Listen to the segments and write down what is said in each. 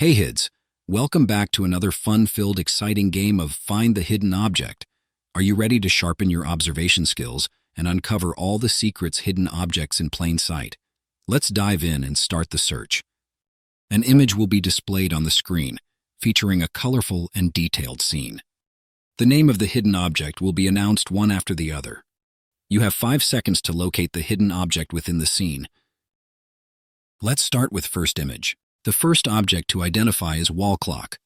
Hey Hids, welcome back to another fun-filled, exciting game of Find the Hidden Object. Are you ready to sharpen your observation skills and uncover all the secrets hidden objects in plain sight? Let's dive in and start the search. An image will be displayed on the screen, featuring a colorful and detailed scene. The name of the hidden object will be announced one after the other. You have 5 seconds to locate the hidden object within the scene. Let's start with first image. The first object to identify is wall clock.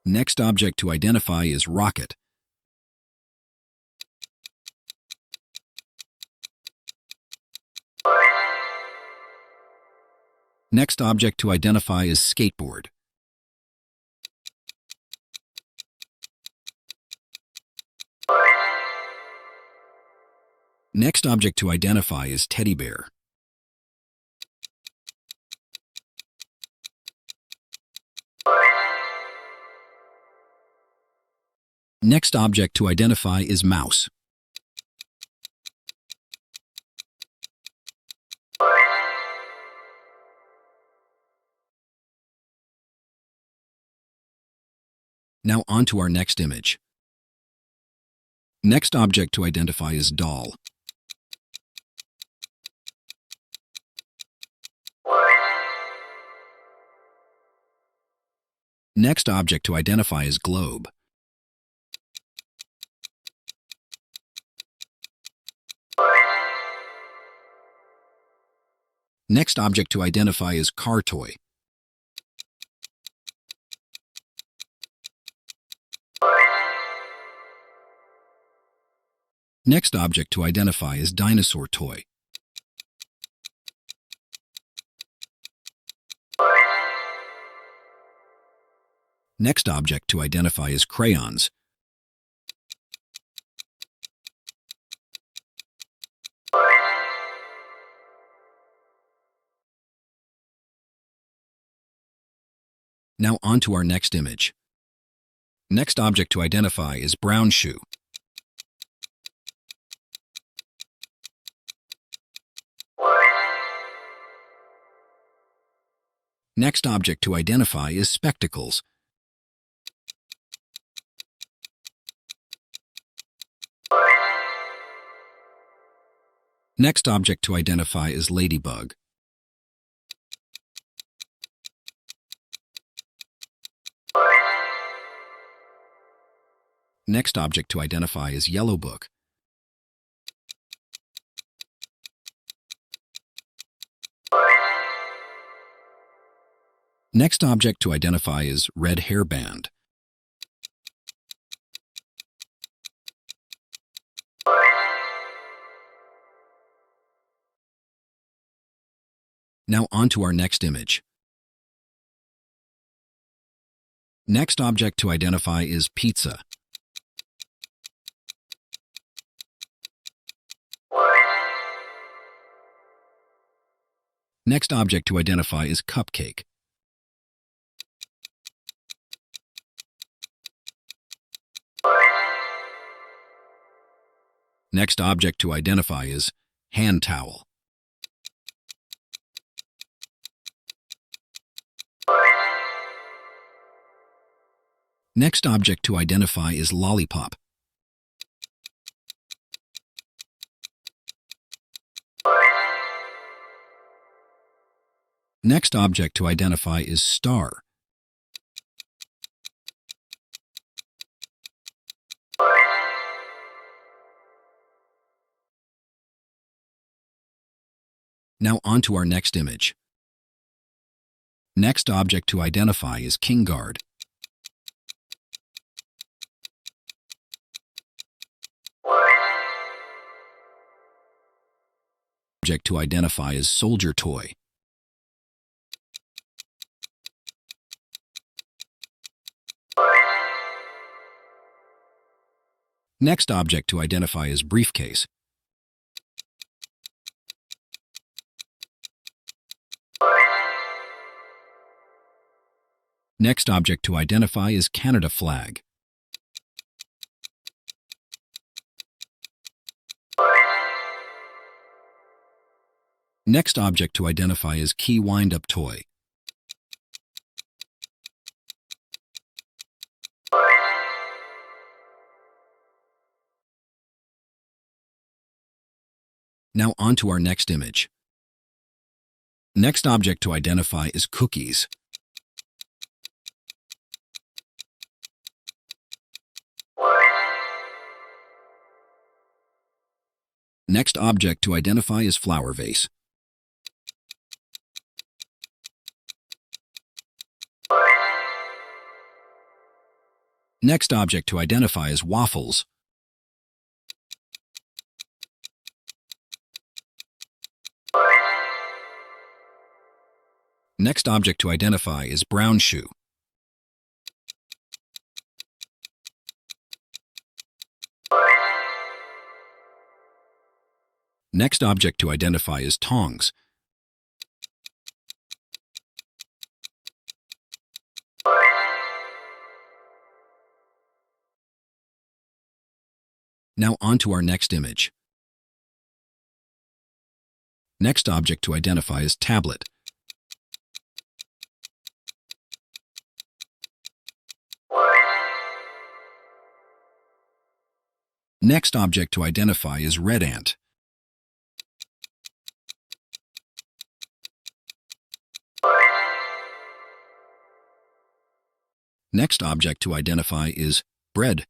Next object to identify is rocket. Next object to identify is skateboard. Next object to identify is teddy bear. Next object to identify is mouse. Now on to our next image. Next object to identify is doll. Next object to identify is globe. Next object to identify is car toy. Next object to identify is dinosaur toy. Next object to identify is crayons. Now on to our next image. Next object to identify is brown shoe. Next object to identify is spectacles. Next object to identify is ladybug. Next object to identify is yellow book. Next object to identify is red hairband. Now on to our next image. Next object to identify is pizza. Next object to identify is cupcake. Next object to identify is hand towel. Next object to identify is lollipop. Next object to identify is star. Now on to our next image. Next object to identify is king guard. Object to identify is soldier toy. Next object to identify is briefcase. Next object to identify is Canada flag. Next object to identify is key wind-up toy. Now on to our next image. Next object to identify is cookies. Next object to identify is flower vase. Next object to identify is waffles. Next object to identify is brown shoe. Next object to identify is tongs. Now on to our next image. Next object to identify is tablet. Next object to identify is red ant. Next object to identify is bread.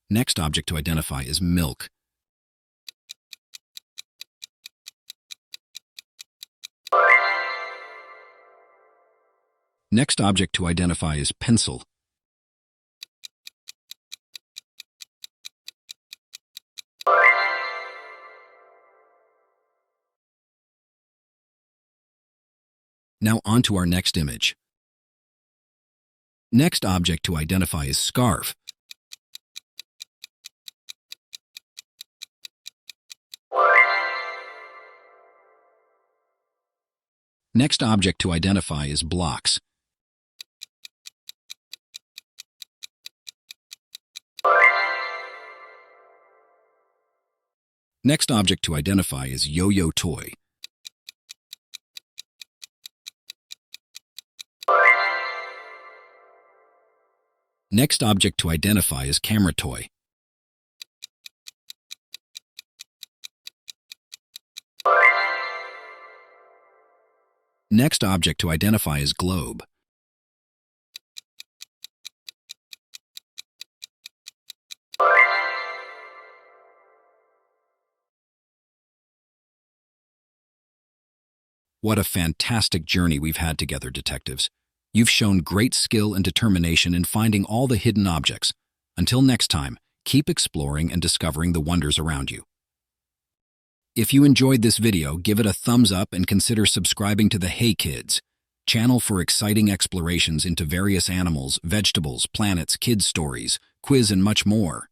Next object to identify is milk. Next object to identify is pencil. Now on to our next image. Next object to identify is scarf. Next object to identify is blocks. Next object to identify is yo-yo toy. Next object to identify is camera toy. Next object to identify is globe. What a fantastic journey we've had together, detectives. You've shown great skill and determination in finding all the hidden objects. Until next time, keep exploring and discovering the wonders around you. If you enjoyed this video, give it a thumbs up and consider subscribing to the HeyKids channel for exciting explorations into various animals, vegetables, planets, kids' stories, quiz, and much more.